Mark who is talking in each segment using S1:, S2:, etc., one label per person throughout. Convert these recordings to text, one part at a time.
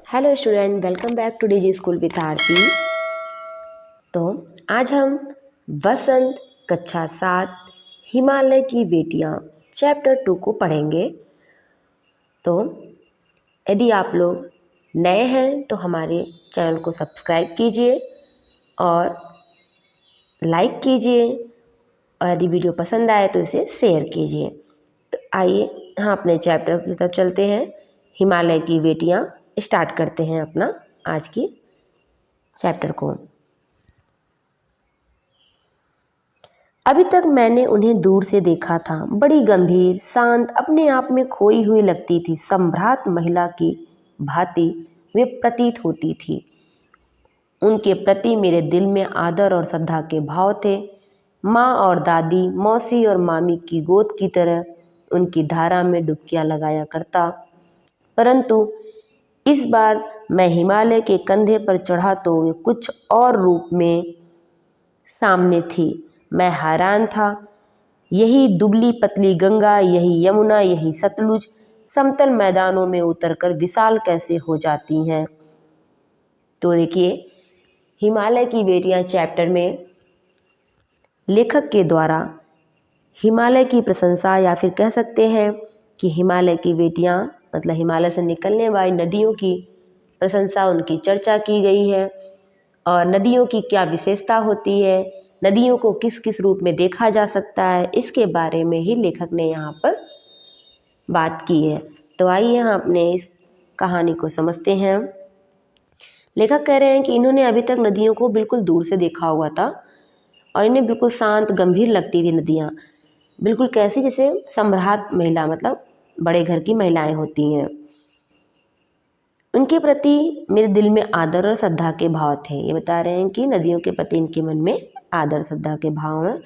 S1: Hello student, welcome back to DG school with Aarti. तो आज हम वसंत कक्षा 7 हिमालय की बेटियां चैप्टर 2 को पढ़ेंगे। तो यदि आप लोग नए हैं तो हमारे चैनल को सब्सक्राइब कीजिए और लाइक कीजिए, और यदि वीडियो पसंद आए तो इसे शेयर कीजिए। तो आइए हम अपने चैप्टर की तरफ चलते हैं। हिमालय की बेटियां स्टार्ट करते हैं अपना आज की चैप्टर को। अभी तक मैंने उन्हें दूर से देखा था। बड़ी गंभीर, शांत, अपने आप में खोई हुई लगती थी। सम्भ्रात महिला की भांति वे प्रतीत होती थी। उनके प्रति मेरे दिल में आदर और श्रद्धा के भाव थे। माँ और दादी, मौसी और मामी की गोद की तरह उनकी धारा में डुबकियां लगाया करता। परंतु इस बार मैं हिमालय के कंधे पर चढ़ा तो वे कुछ और रूप में सामने थी। मैं हैरान था। यही दुबली पतली गंगा, यही यमुना, यही सतलुज समतल मैदानों में उतरकर विशाल कैसे हो जाती हैं। तो देखिए, हिमालय की बेटियां चैप्टर में लेखक के द्वारा हिमालय की प्रशंसा, या फिर कह सकते हैं कि हिमालय की बेटियां मतलब हिमालय से निकलने वाली नदियों की प्रशंसा, उनकी चर्चा की गई है। और नदियों की क्या विशेषता होती है, नदियों को किस किस रूप में देखा जा सकता है, इसके बारे में ही लेखक ने यहाँ पर बात की है। तो आइए हम अपने इस कहानी को समझते हैं। लेखक कह रहे हैं कि इन्होंने अभी तक नदियों को बिल्कुल दूर से देखा हुआ था और इन्हें बिल्कुल शांत गंभीर लगती थी नदियाँ। बिल्कुल कैसी, जैसे सम्राट महिला, मतलब बड़े घर की महिलाएं होती हैं। उनके प्रति मेरे दिल में आदर और श्रद्धा के भाव थे। ये बता रहे हैं कि नदियों के प्रति इनके मन में आदर श्रद्धा के भाव हैं।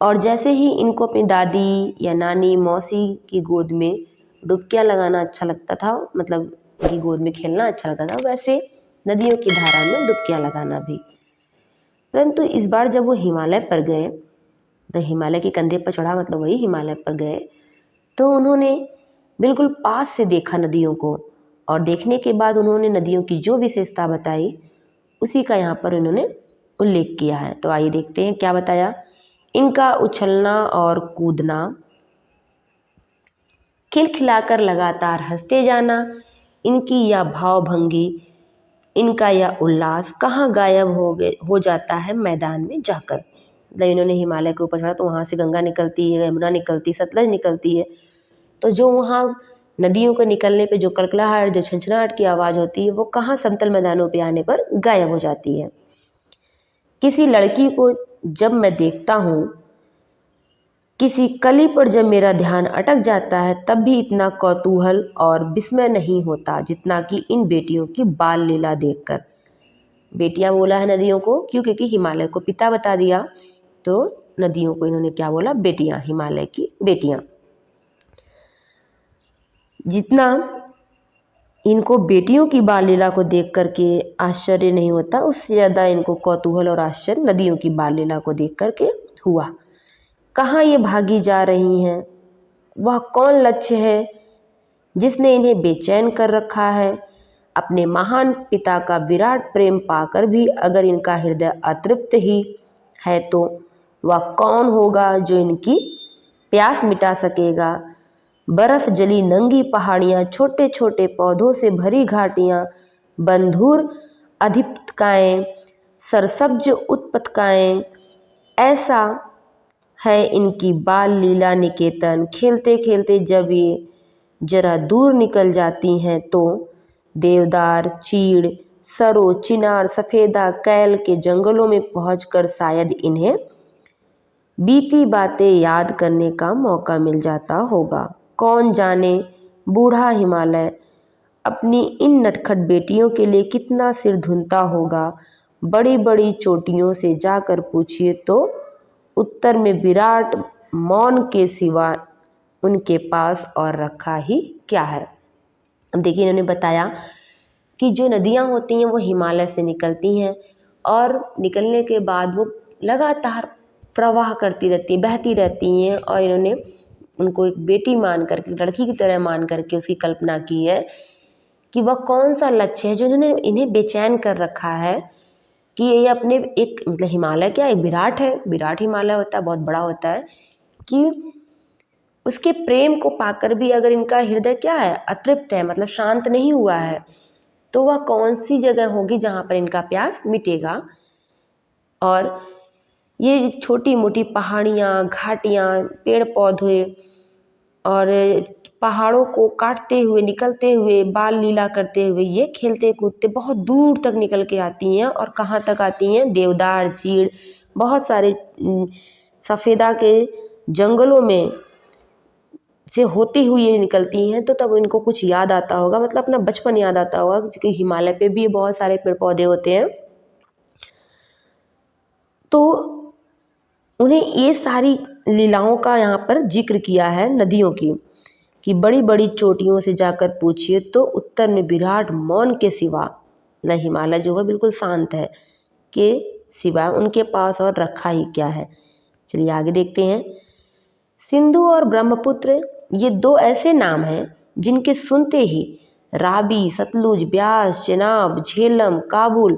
S1: और जैसे ही इनको अपनी दादी या नानी, मौसी की गोद में डुबकियां लगाना अच्छा लगता था, मतलब उनकी गोद में खेलना अच्छा लगता था, वैसे नदियों की धारा में डुबकियां लगाना भी। परंतु इस बार जब वो हिमालय पर गए, तो हिमालय के कंधे पर चढ़ा मतलब वही हिमालय पर गए, तो उन्होंने बिल्कुल पास से देखा नदियों को। और देखने के बाद उन्होंने नदियों की जो विशेषता बताई उसी का यहाँ पर उन्होंने उल्लेख किया है। तो आइए देखते हैं क्या बताया। इनका उछलना और कूदना, खिलखिलाकर लगातार हंसते जाना, इनकी यह भावभंगी, इनका यह उल्लास कहाँ गायब हो जाता है मैदान में जाकर। मतलब इन्होंने हिमालय के ऊपर चढ़ा तो वहाँ से गंगा निकलती है, यमुना निकलती, सतलज निकलती है। तो जो वहाँ नदियों के निकलने पे जो कड़कड़ाहट, जो छंछनाहट की आवाज़ होती है, वो कहाँ समतल मैदानों पे आने पर गायब हो जाती है। किसी लड़की को जब मैं देखता हूँ, किसी कली पर जब मेरा ध्यान अटक जाता है, तब भी इतना कौतूहल और विस्मय नहीं होता जितना कि इन बेटियों की बाल लीला देखकर। बेटियां बोला है नदियों को, क्यों? क्योंकि हिमालय को पिता बता दिया, तो नदियों को इन्होंने क्या बोला? बेटियां, हिमालय की बेटियां। जितना इनको बेटियों की बाल लीला को देख करके आश्चर्य नहीं होता, उससे ज़्यादा इनको कौतूहल और आश्चर्य नदियों की बाल लीला को देख करके हुआ। कहाँ ये भागी जा रही हैं? वह कौन लक्ष्य है जिसने इन्हें बेचैन कर रखा है? अपने महान पिता का विराट प्रेम पाकर भी अगर इनका हृदय अतृप्त ही है, तो वह कौन होगा जो इनकी प्यास मिटा सकेगा? बर्फ जली नंगी पहाड़ियाँ, छोटे छोटे पौधों से भरी घाटियाँ, बंधुर अधिपतकाएँ, सरसब्ज उत्पतकाएँ, ऐसा है इनकी बाल लीला निकेतन। खेलते खेलते जब ये जरा दूर निकल जाती हैं, तो देवदार, चीड़, सरो, चिनार, सफ़ेदा, कैल के जंगलों में पहुंचकर शायद इन्हें बीती बातें याद करने का मौका मिल जाता होगा। कौन जाने बूढ़ा हिमालय अपनी इन नटखट बेटियों के लिए कितना सिर धुनता होगा। बड़ी बड़ी चोटियों से जाकर पूछिए तो उत्तर में विराट मौन के सिवा उनके पास और रखा ही क्या है। अब देखिए, इन्होंने बताया कि जो नदियाँ होती हैं वो हिमालय से निकलती हैं और निकलने के बाद वो लगातार प्रवाह करती रहती हैं, बहती रहती हैं। और इन्होंने उनको एक बेटी मान करके, लड़की की तरह मान करके उसकी कल्पना की है कि वह कौन सा लक्ष्य है जो इन्हें बेचैन कर रखा है कि ये अपने एक मतलब हिमालय क्या एक विराट है, विराट हिमालय होता है, बहुत बड़ा होता है, कि उसके प्रेम को पाकर भी अगर इनका हृदय क्या है अतृप्त है, मतलब शांत नहीं हुआ है, तो वह कौन सी जगह होगी जहाँ पर इनका प्यास मिटेगा। और ये छोटी मोटी पहाड़ियाँ, घाटियाँ, पेड़ पौधे और पहाड़ों को काटते हुए, निकलते हुए, बाल लीला करते हुए ये खेलते कूदते बहुत दूर तक निकल के आती हैं। और कहाँ तक आती हैं? देवदार, चीड़, बहुत सारे सफ़ेदा के जंगलों में से होती हुई ये निकलती हैं। तो तब इनको कुछ याद आता होगा, मतलब अपना बचपन याद आता होगा, क्योंकि हिमालय पे भी बहुत सारे पेड़ पौधे होते हैं। तो उन्हें ये सारी लीलाओं का यहाँ पर जिक्र किया है नदियों की, कि बड़ी बड़ी चोटियों से जाकर पूछिए तो उत्तर में विराट मौन के सिवा, न हिमालय जो है बिल्कुल शांत है, के सिवा उनके पास और रखा ही क्या है। चलिए आगे देखते हैं। सिंधु और ब्रह्मपुत्र ये दो ऐसे नाम हैं जिनके सुनते ही रावी, सतलुज, ब्यास, चेनाब, झेलम, काबुल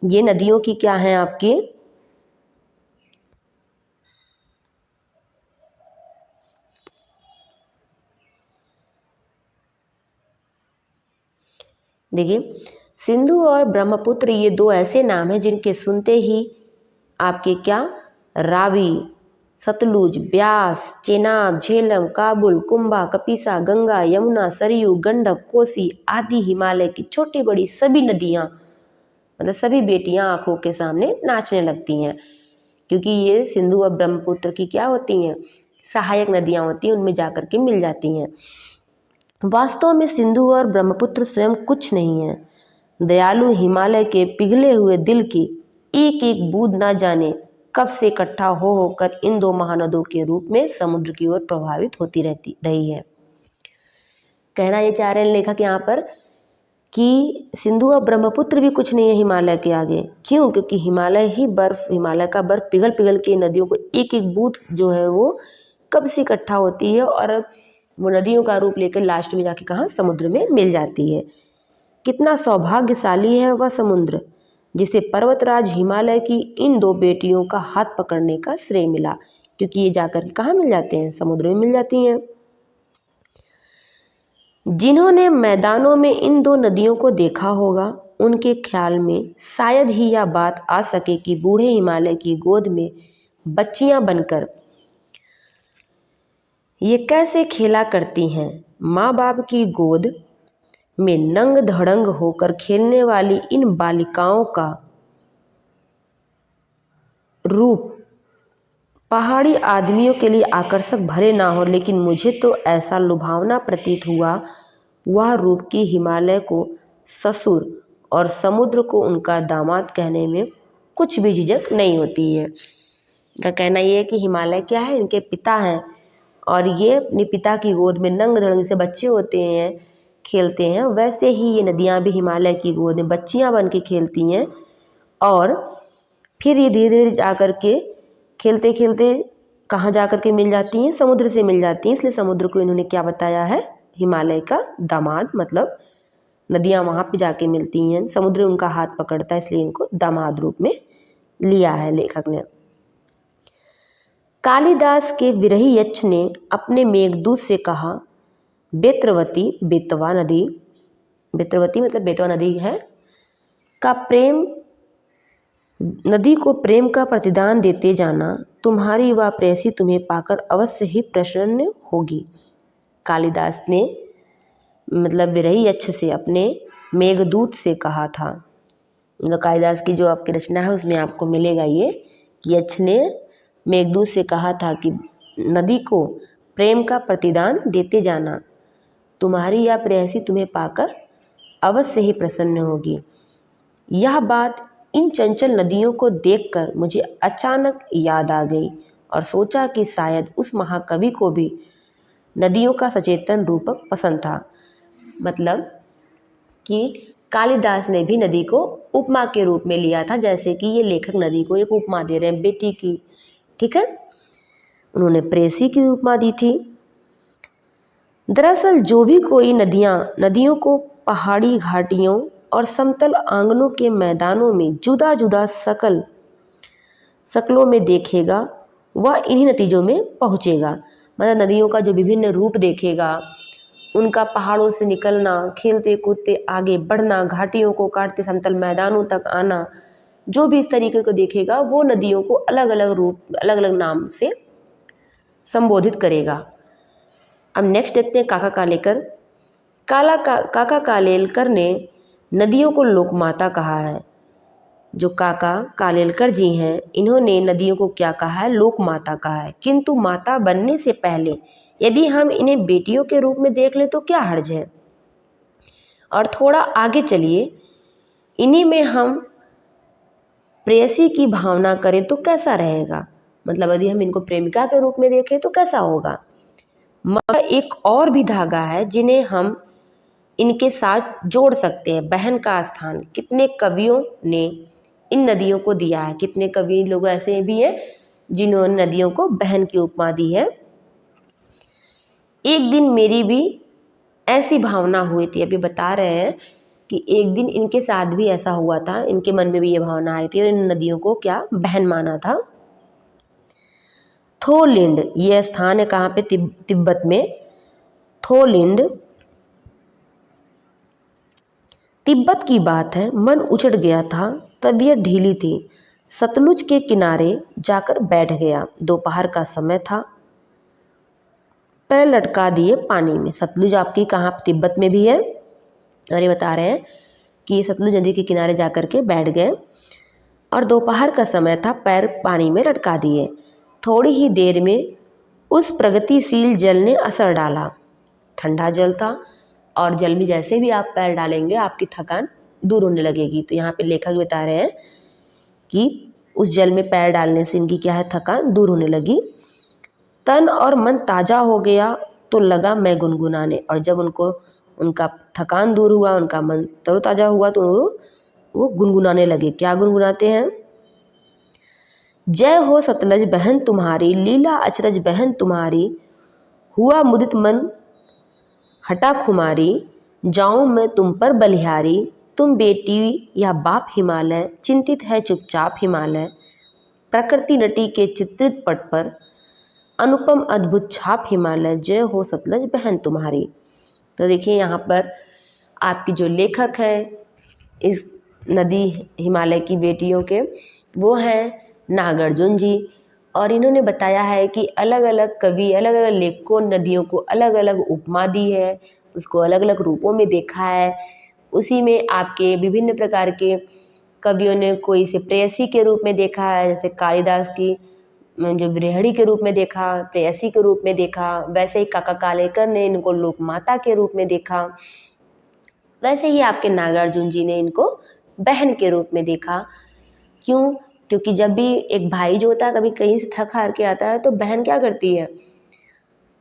S1: ये नदियों की क्या हैं आपकी? देखिए, सिंधु और ब्रह्मपुत्र ये दो ऐसे नाम हैं जिनके सुनते ही आपके क्या रावी, सतलुज, ब्यास, चेनाब, झेलम, काबुल, कुंभा, कपिसा, गंगा, यमुना, सरयू, गंडक, कोसी आदि हिमालय की छोटी बड़ी सभी नदियाँ, मतलब सभी बेटियाँ आँखों के सामने नाचने लगती हैं, क्योंकि ये सिंधु और ब्रह्मपुत्र की क्या होती हैं? सहायक नदियाँ होती हैं, उनमें जाकर के मिल जाती हैं। वास्तव में सिंधु और ब्रह्मपुत्र स्वयं कुछ नहीं है। दयालु हिमालय के पिघले हुए दिल की एक एक बूंद ना जाने कब से इकट्ठा हो होकर इन दो महानदों के रूप में समुद्र की ओर प्रभावित होती रही है। कहना ये चाह रहे हैं लेखक यहाँ पर कि सिंधु और ब्रह्मपुत्र भी कुछ नहीं है हिमालय के आगे। क्यों? क्योंकि हिमालय का बर्फ पिघल पिघल के नदियों को एक एक बूंद जो है वो कब से इकट्ठा होती है और वो नदियों का रूप लेकर लास्ट में जाके कहाँ समुद्र में मिल जाती है। कितना सौभाग्यशाली है वह समुद्र जिसे पर्वतराज हिमालय की इन दो बेटियों का हाथ पकड़ने का श्रेय मिला, क्योंकि ये जाकर कहाँ मिल जाते हैं? समुद्र में मिल जाती हैं। जिन्होंने मैदानों में इन दो नदियों को देखा होगा उनके ख्याल में शायद ही यह बात आ सके कि बूढ़े हिमालय की गोद में बच्चियां बनकर ये कैसे खेला करती हैं। माँ बाप की गोद में नंग धड़ंग होकर खेलने वाली इन बालिकाओं का रूप पहाड़ी आदमियों के लिए आकर्षक भले ना हो, लेकिन मुझे तो ऐसा लुभावना प्रतीत हुआ वह रूप की हिमालय को ससुर और समुद्र को उनका दामाद कहने में कुछ भी झिझक नहीं होती है। का कहना ये है कि हिमालय क्या है? इनके पिता हैं और ये अपने पिता की गोद में नंग धड़ंग से बच्चे होते हैं, खेलते हैं। वैसे ही ये नदियाँ भी हिमालय की गोद में बच्चियाँ बन के खेलती हैं और फिर ये धीरे धीरे जा कर के खेलते खेलते कहाँ जा कर के मिल जाती हैं? समुद्र से मिल जाती हैं। इसलिए समुद्र को इन्होंने क्या बताया है? हिमालय का दामाद, मतलब नदियाँ वहाँ पे जाके मिलती हैं, समुद्र उनका हाथ पकड़ता है, इसलिए इनको दामाद रूप में लिया है लेखक ने। कालिदास के विरही यक्ष ने अपने मेघदूत से कहा, बेत्रवती, बेतवा नदी, बेत्रवती मतलब बेतवा नदी है, का प्रेम नदी को प्रेम का प्रतिदान देते जाना, तुम्हारी वह प्रेयसी तुम्हें पाकर अवश्य ही प्रसन्न होगी। कालिदास ने मतलब विरही यक्ष से अपने मेघदूत से कहा था। कालिदास की जो आपकी रचना है उसमें आपको मिलेगा ये कि यक्ष ने मेघदूत से कहा था कि नदी को प्रेम का प्रतिदान देते जाना, तुम्हारी यह प्रेयसी तुम्हें पाकर अवश्य ही प्रसन्न होगी। यह बात इन चंचल नदियों को देखकर मुझे अचानक याद आ गई और सोचा कि शायद उस महाकवि को भी नदियों का सचेतन रूपक पसंद था। मतलब कि कालिदास ने भी नदी को उपमा के रूप में लिया था, जैसे कि ये लेखक नदी को एक उपमा दे रहे हैं बेटी की, ठीक है। उन्होंने प्रेयसी की उपमा दी थी। दरअसल जो भी कोई नदियों को पहाड़ी घाटियों और समतल आंगनों के मैदानों में जुदा जुदा शक्लों में देखेगा, वह इन्हीं नतीजों में पहुँचेगा। मतलब नदियों का जो विभिन्न रूप देखेगा, उनका पहाड़ों से निकलना, खेलते कूदते आगे बढ़ना, घाटियों को काटते समतल मैदानों तक आना, जो भी इस तरीके को देखेगा वो नदियों को अलग अलग रूप, अलग अलग नाम से संबोधित करेगा। अब नेक्स्ट देखते हैं काका कालेकर। काका कालेलकर ने नदियों को लोकमाता कहा है। जो काका कालेलकर जी हैं, इन्होंने नदियों को क्या कहा है? लोकमाता कहा है। किंतु माता बनने से पहले यदि हम इन्हें बेटियों के रूप में देख ले तो क्या हर्ज है? और थोड़ा आगे चलिए, इन्हीं में हम प्रेयसी की भावना करें तो कैसा रहेगा? मतलब यदि हम इनको प्रेमिका के रूप में देखें तो कैसा होगा? मगर एक और भी धागा है जिन्हें हम इनके साथ जोड़ सकते हैं, बहन का स्थान। कितने कवियों ने इन नदियों को दिया है, कितने कवि लोग ऐसे भी हैं जिन्होंने नदियों को बहन की उपमा दी है। एक दिन मेरी भी ऐसी भावना हुई थी, अभी बता रहे हैं कि एक दिन इनके साथ भी ऐसा हुआ था, इनके मन में भी ये भावना आई थी और इन नदियों को क्या बहन माना था। थोलिंड ये स्थान है कहाँ पे? तिब्बत में। थोलिंड तिब्बत की बात है। मन उचट गया था, तबीयत ढीली थी। सतलुज के किनारे जाकर बैठ गया। दोपहर का समय था। पैर लटका दिए पानी में। सतलुज आपकी कहाँ? तिब्बत में भी है। और ये बता रहे हैं कि सतलुज नदी के किनारे जाकर के बैठ गए और दोपहर का समय था, पैर पानी में लटका दिए। थोड़ी ही देर में उस प्रगतिशील जल ने असर डाला। ठंडा जल था और जल में जैसे भी आप पैर डालेंगे आपकी थकान दूर होने लगेगी। तो यहाँ पे लेखक बता रहे हैं कि उस जल में पैर डालने से इनकी क्या है? थकान दूर होने लगी। तन और मन ताज़ा हो गया तो लगा मैं गुनगुनाने। और जब उनका थकान दूर हुआ, उनका मन तरोताज़ा हुआ तो वो गुनगुनाने लगे। क्या गुनगुनाते हैं? जय हो सतलज बहन तुम्हारी, लीला अचरज बहन तुम्हारी, हुआ मुदित मन हटा खुमारी, जाऊं मैं तुम पर बलिहारी, तुम बेटी या बाप हिमालय, चिंतित है चुपचाप हिमालय, प्रकृति नटी के चित्रित पट पर, अनुपम अद्भुत छाप हिमालय, जय हो सतलज बहन तुम्हारी। तो देखिए यहाँ पर आपकी जो लेखक हैं इस नदी हिमालय की बेटियों के, वो हैं नागार्जुन जी। और इन्होंने बताया है कि अलग अलग कवि, अलग अलग लेखकों नदियों को अलग अलग उपमा दी है, उसको अलग अलग रूपों में देखा है। उसी में आपके विभिन्न प्रकार के कवियों ने कोई इसे प्रेयसी के रूप में देखा है, जैसे कालिदास की जो विरहणी के रूप में देखा, प्रेयसी के रूप में देखा। वैसे ही काका कालेकर ने इनको लोकमाता के रूप में देखा। वैसे ही आपके नागार्जुन जी ने इनको बहन के रूप में देखा। क्यों? क्योंकि जब भी एक भाई जो होता है कभी कहीं से थक हार के आता है तो बहन क्या करती है?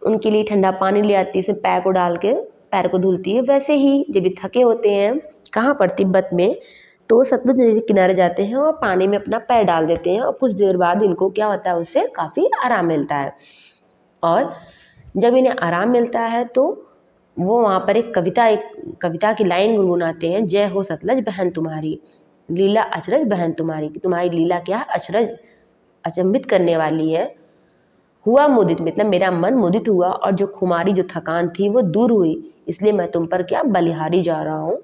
S1: उनके लिए ठंडा पानी ले आती है, उसमें पैर को डाल के पैर को धुलती है। वैसे ही जब भी थके होते हैं, कहाँ पर? तिब्बत में, तो सतलुज नदी के किनारे जाते हैं और पानी में अपना पैर डाल देते हैं और कुछ देर बाद इनको क्या होता है? उससे काफ़ी आराम मिलता है। और जब इन्हें आराम मिलता है तो वो वहाँ पर एक कविता की लाइन गुनगुनाते हैं, जय हो सतलज बहन तुम्हारी, लीला अचरज बहन तुम्हारी, कि तुम्हारी लीला क्या है? अचरज, अचंभित करने वाली है। हुआ मुदित, मतलब मेरा मन मुदित हुआ और जो खुमारी, जो थकान थी वो दूर हुई, इसलिए मैं तुम पर क्या बलिहारी जा रहा हूँ।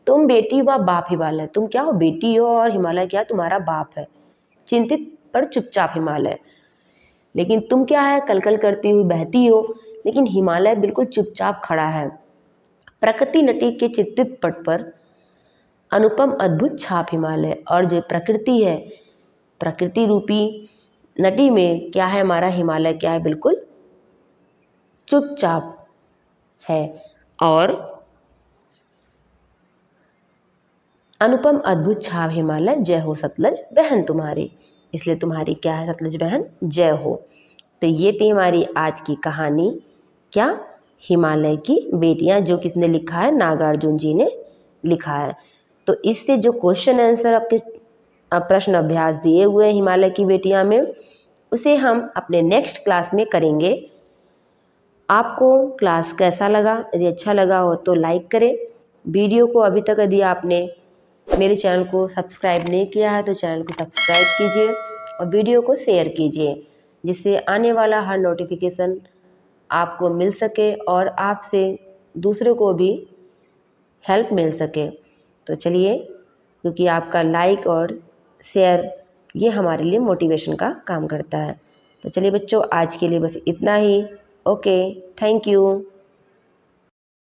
S1: तुम बेटी व बाप हिमालय, तुम क्या हो? बेटी हो और हिमालय क्या? तुम्हारा बाप है। चिंतित पर चुपचाप हिमालय, लेकिन तुम क्या है? कलकल करती हुई बहती हो, लेकिन हिमालय बिल्कुल चुपचाप खड़ा है। प्रकृति नटी के चित्रित पट पर, अनुपम अद्भुत छाप हिमालय। और जो प्रकृति है, प्रकृति रूपी नटी में क्या है? हमारा हिमालय क्या है? बिल्कुल चुपचाप है। और अनुपम अद्भुत छाप हिमालय, जय हो सतलज बहन तुम्हारी, इसलिए तुम्हारी क्या है? सतलज बहन जय हो। तो ये थी हमारी आज की कहानी, क्या? हिमालय की बेटियां, जो किसने लिखा है? नागार्जुन जी ने लिखा है। तो इससे जो क्वेश्चन आंसर आपके प्रश्न अभ्यास दिए हुए हैं हिमालय की बेटियां में, उसे हम अपने नेक्स्ट क्लास में करेंगे। आपको क्लास कैसा लगा? यदि अच्छा लगा हो तो लाइक करें, वीडियो को अभी तक यदि आपने मेरे चैनल को सब्सक्राइब नहीं किया है तो चैनल को सब्सक्राइब कीजिए और वीडियो को शेयर कीजिए, जिससे आने वाला हर नोटिफिकेशन आपको मिल सके और आपसे दूसरों को भी हेल्प मिल सके। तो चलिए, क्योंकि आपका लाइक और शेयर ये हमारे लिए मोटिवेशन का काम करता है। तो चलिए बच्चों, आज के लिए बस इतना ही। Okay, thank you.